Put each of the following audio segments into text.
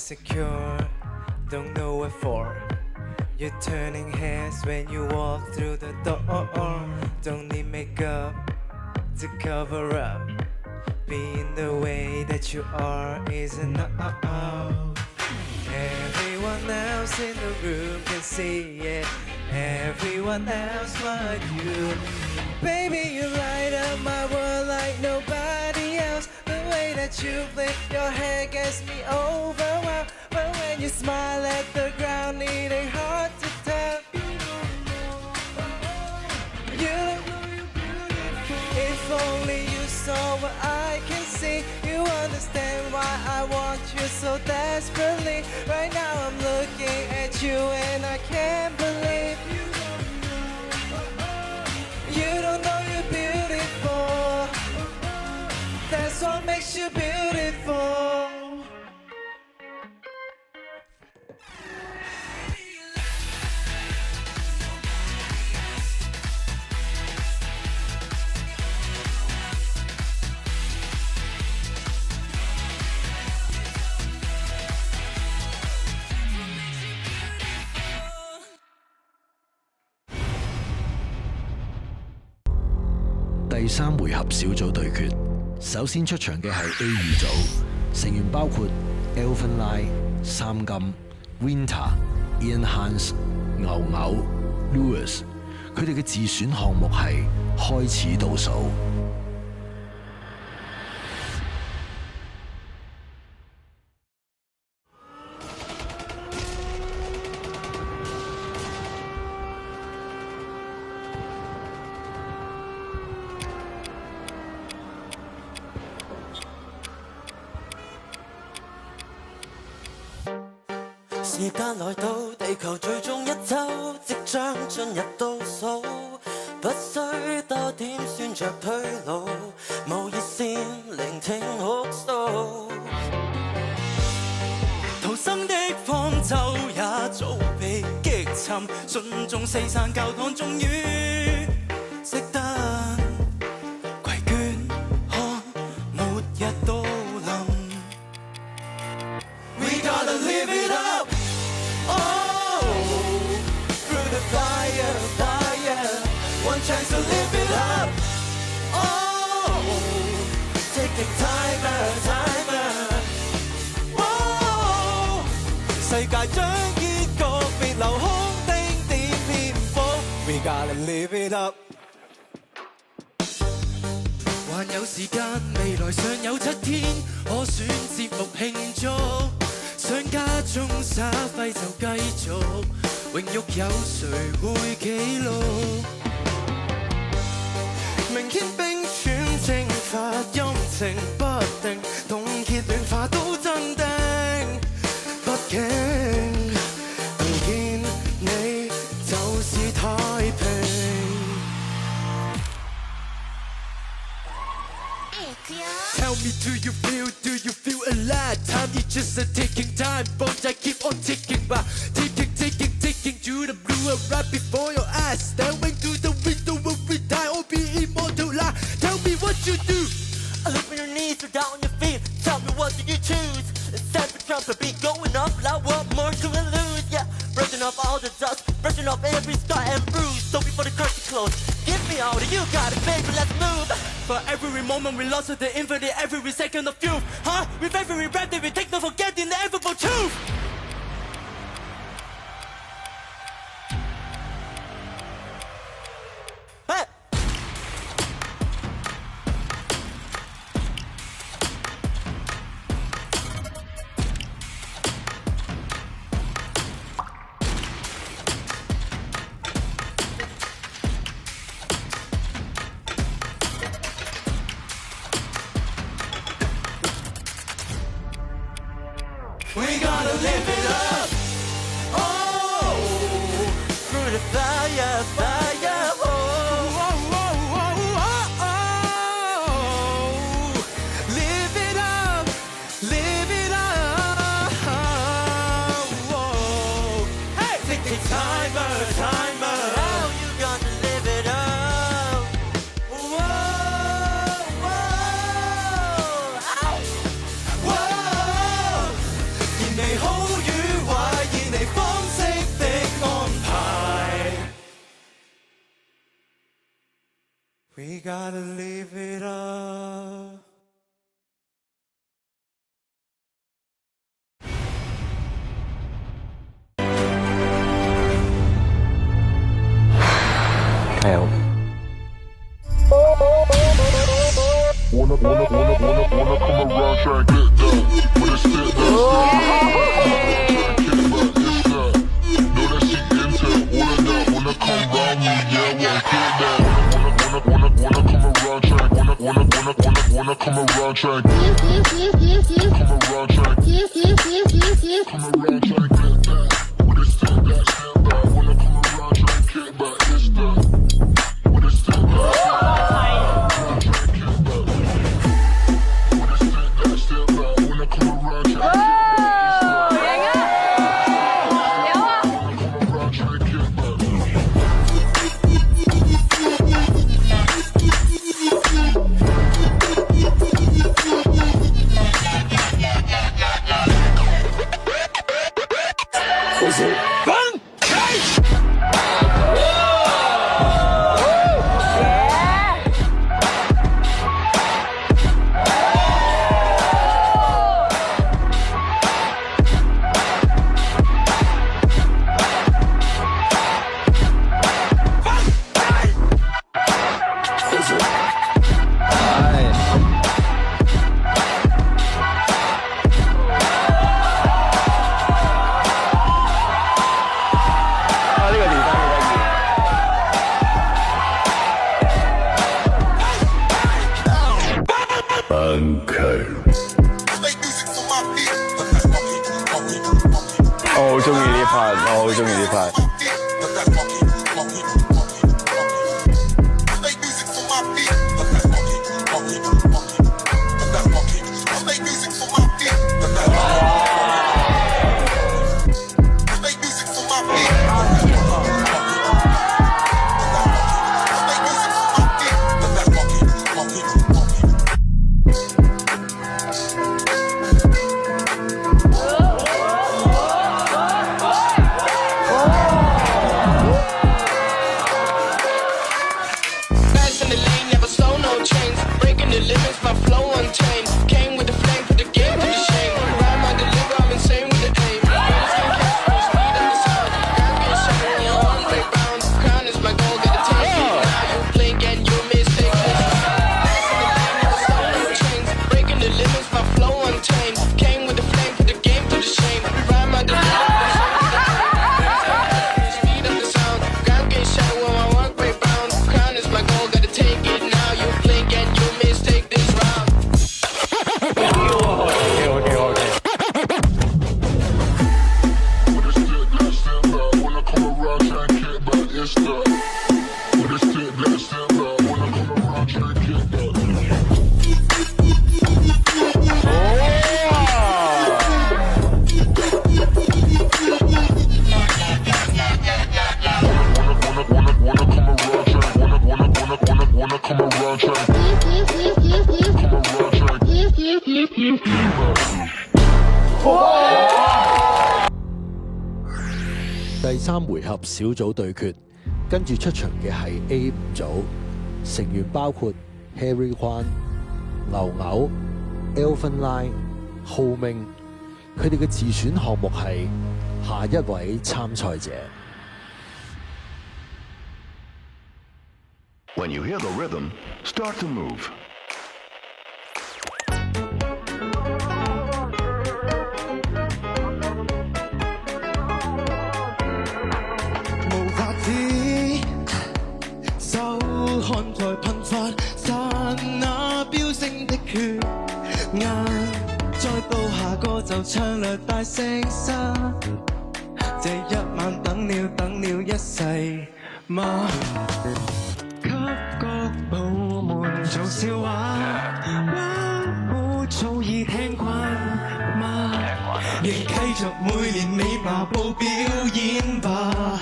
insecure, don't know what for. You're turning heads when you walk through the door. Don't need makeup to cover up. Being the way that you are is enough. Everyone else in the room can see it. Everyone else but you. Baby, you light up my world like nobody else. The way that you flip your hair gets me overwhelmed. But when you smile at the ground, it ain't hard to tell. You don't know you're beautiful. If only you saw what I can see, you understand why I want you so desperately. Right now I'm looking at you and I can't believe you don't know you're beautiful. That's what makes you beautiful.第三回合小組對決，首先出場嘅係 A2 組，成員包括 Elfen Lai、三金、Winter、Ian Hans、牛牛、Louis。佢哋嘅自選項目係開始倒數。時間來到，地球最終一週即將進入倒數，不需多點算着退路，無熱線聆聽哭訴。逃生的方舟也早被擊沉，信眾四散教堂終於熄燈，攜眷看末日到臨。We gotta live it up. Fire, fire, one chance to live it up. Oh, take the timer, timer. Oh, 世界將結局別留空丁點篇幅。We gotta live it up. 還有時間，未來尚有7天，可選節目慶祝。想家中耍廢就繼續。榮辱有誰會記錄？明天冰川蒸發，陰晴不定，凍結暖化都真定。畢竟能見你就是太平。Tell me, do you feel alive? Time is just a ticking time, bones I keep on ticking by, ticking to the blue right before your eyes. Staring through the window, will we die or be immortal? Lie. Tell me what you do. I look on your knees or down on your feet. Tell me what do you choose? It's time for Trump to be going up. I want more to lose, yeah. Brushing off all the dust, brushing off every scar and bruise. So before the curtain close, give me all that you got it, baby. Let's move. For every moment we lost to the infinite, every second of youth, huh? With every breath that we take, no forgetting the inevitable truth. Hey. We gotta live it up. Oh, through the fire, fire. Oh, oh, oh, oh, oh. Live it up, live it up. Oh, hey, take the timer, timer. Oh, you gotta live it up. Whoa, whoa, ow. Whoa. We gotta live it up. Hell. Wanna come around, try and get down. But it's still that. Know that she into all of that. Wanna come round me, yeah, wanna get that. Wanna come around, try and wanna come around, try and come around, try and come around, try and get that. But it's still that. Wanna come around, try and get back. It's that. But it's still that.我好中意呢 part， 我好中意呢 part。第3回合小組對決，跟住出場嘅係 A5 組，成員包括 Harry Kwan、牛牛、Elfen Lai、浩明，佢哋嘅自選項目係下一位參賽者。When you hear the rhythm, start to move. 無法子手看在噴發，剎那飆升的血壓，再到下個就唱略大聲沙。這一晚等了一世嗎？給各部門做笑話，我早已聽慣嗎？仍繼續每年尾麻布表演吧，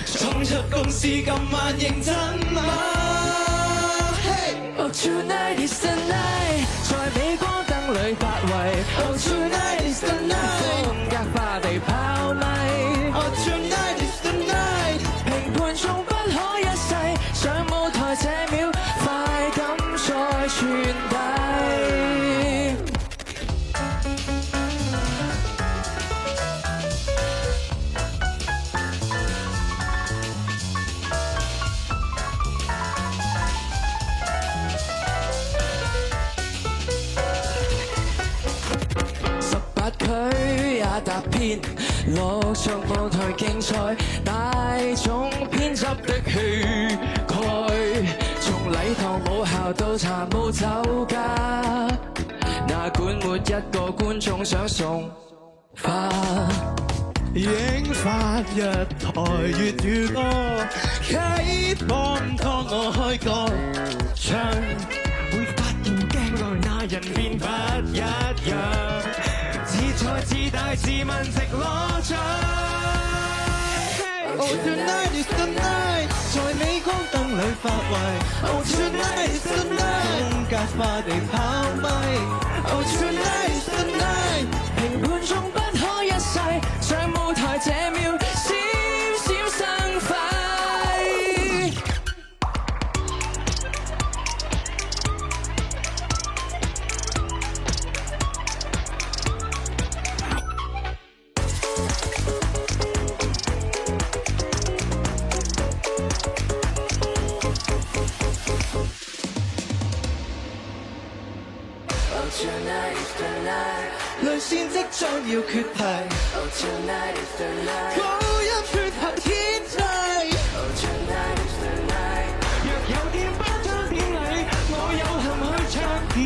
衝出公司今晚認真嗎？ Oh tonight is the night， 在鎂光燈裏發圍。Oh tonight is the night， 風格化地拋咪。Oh tonight is the night， 評判終不可一世，上舞台這秒。踏遍落着舞台競賽，大眾編輯的氣概，從禮堂母校到茶舞酒家，哪管沒一個觀眾想送花。影發一台粵語歌，啟幫當我開個唱，會發現鏡內那人變不一樣，自在自大自問直攞獎。Oh tonight is the night， 在鎂光燈裏發圍。Oh tonight is the night， 風格化地跑咪。Oh tonight is the night， 評判中不可一世，上舞台這秒閃閃生輝。淚腺即將要缺堤，高音缺合天際。若有天頒獎典禮，我有幸去唱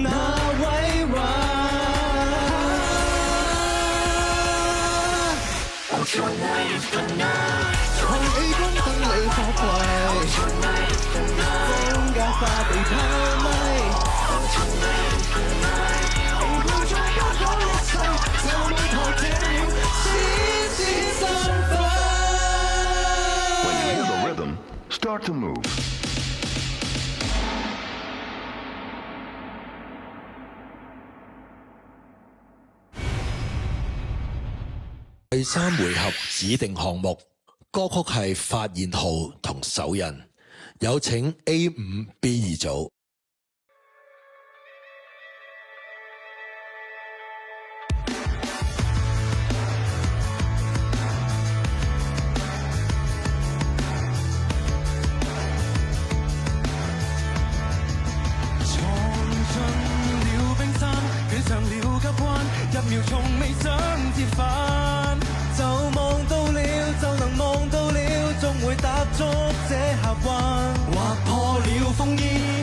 那位話。在鎂光燈裏發圍，風格化地拋咪。When you hear the rhythm, start to move. 第三回合指定項目歌曲係發現號同手印，有請 A5 B2 組。秒從未想折返，就望到了，就能望到了，總會踏足這峽灣。劃破了風衣，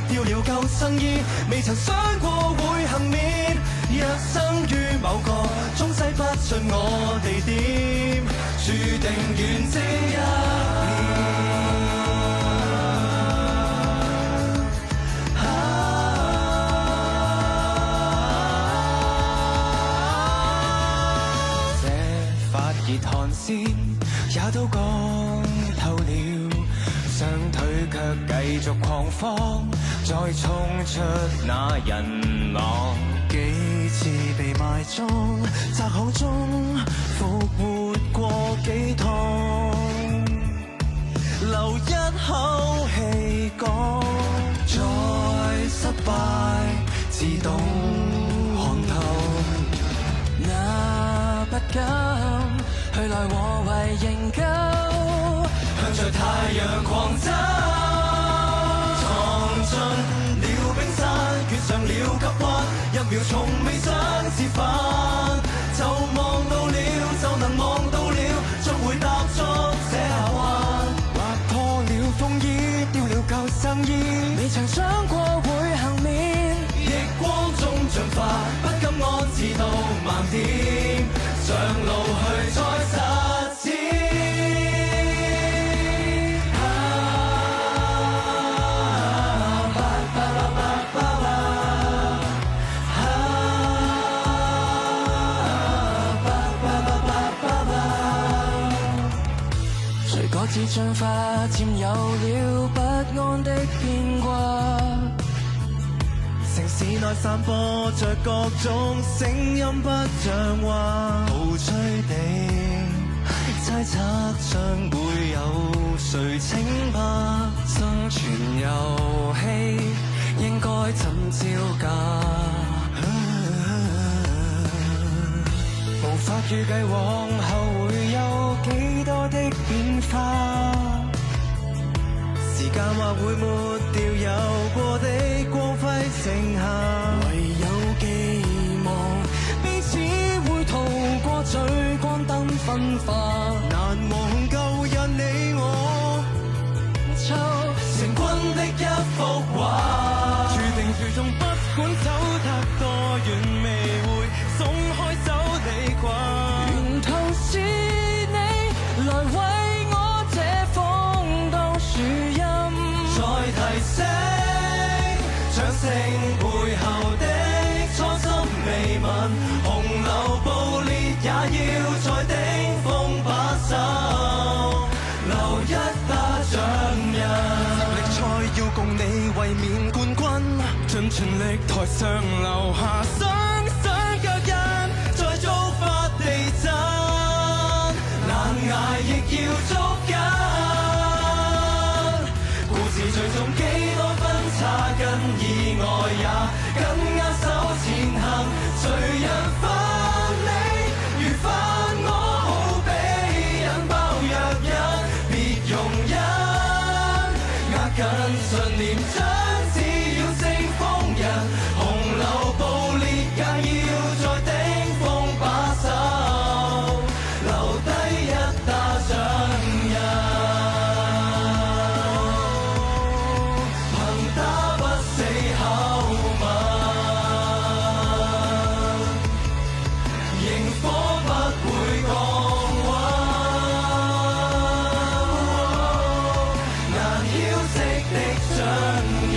掉了救生衣，未曾想過會幸免。一生於某個終西不盡我地點，注定遠征一年。熱汗腺也都乾透了，雙腿卻繼續狂放，再衝出那人浪。幾次被埋葬，窄巷中復活過幾趟，留一口氣講，再失敗自動看透，那不敢去來和為營救，向着太陽狂走，闖進了冰山，決上了急彎，一秒從未想折返，就望到了，就能望到了，將會踏足這峽灣。劃破了風衣，掉了救生衣，未曾想過會幸免，逆光中進化，不敢安置到盲點，上路去再實踐。隨各自進化，佔有了不安的牽掛。城市內散播着各種聲音，不像話，陶醉地猜測將會有誰稱霸。生存遊戲應該怎招架？無法預計往後會有幾多的變化。時間或會抹掉有過的光輝剩下，唯有寄望彼此會逃過最情背後的蒼心未泯，洪流暴烈也要在頂峰把守，留一打掌印。力賽要共你衛冕冠軍，盡全力台上留下雙雙腳印，再觸發地震，難捱亦要捉緊。故事最終幾多分差，跟意外也緊握手前行。誰人犯你，如犯我，好比引爆藥引，別容忍。握緊信念，將只要勝鋒人，洪流暴烈也要在頂峰把守，留低一打掌印。憑打不死口吻，螢火不會降溫，難澆熄的掌印。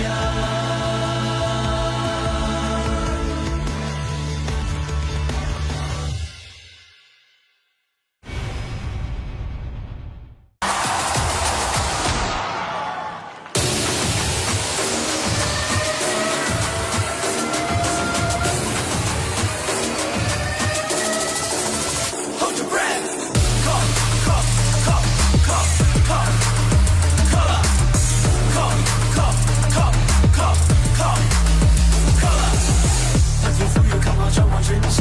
Hold your breath. Call, call, call, call, call, call up. Call, call, call, call, call, call up. 不要呼要給我將我轉身，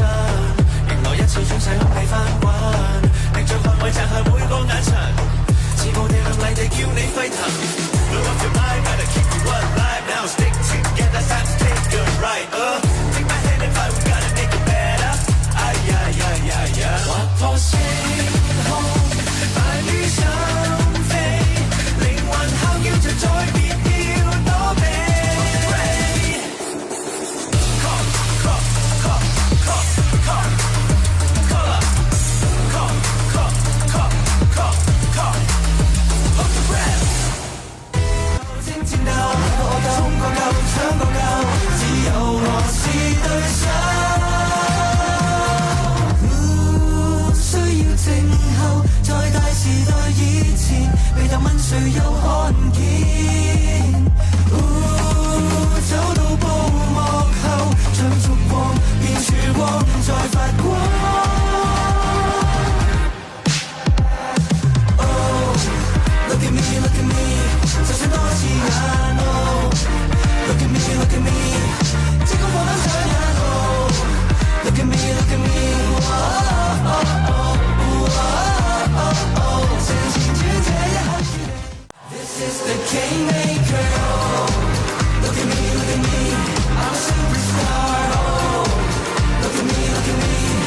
迎來一次轉世空氣翻滾，凝着汗位擲下每個眼神，似無地亮麗地叫你沸騰。Blow up your mind, gotta keep you alive now. Stick together, time to take it right. Take my hand and fight, we gotta make it better. 哎呀呀呀呀！劃破星空，快於心扉，靈魂敲叫着再別要躲避。Call, call, call, call, call, call up. Call, call, call, call, call. Hold your breath. 戰鬥，衝過夠，搶過夠，只有我是對手。需要靜候，在大時代以前，被頭問誰又看見？走到布幕後，像燭光變曙光，在發光。Look at me, look at me， 就算多刺眼。Look at me, look at me， 即管放膽上眼。Look at me, look at me， 向前轉這一刻注定。This is the Kingmaker。Look at me, look at me， I'm a superstar。Look at me, look at me。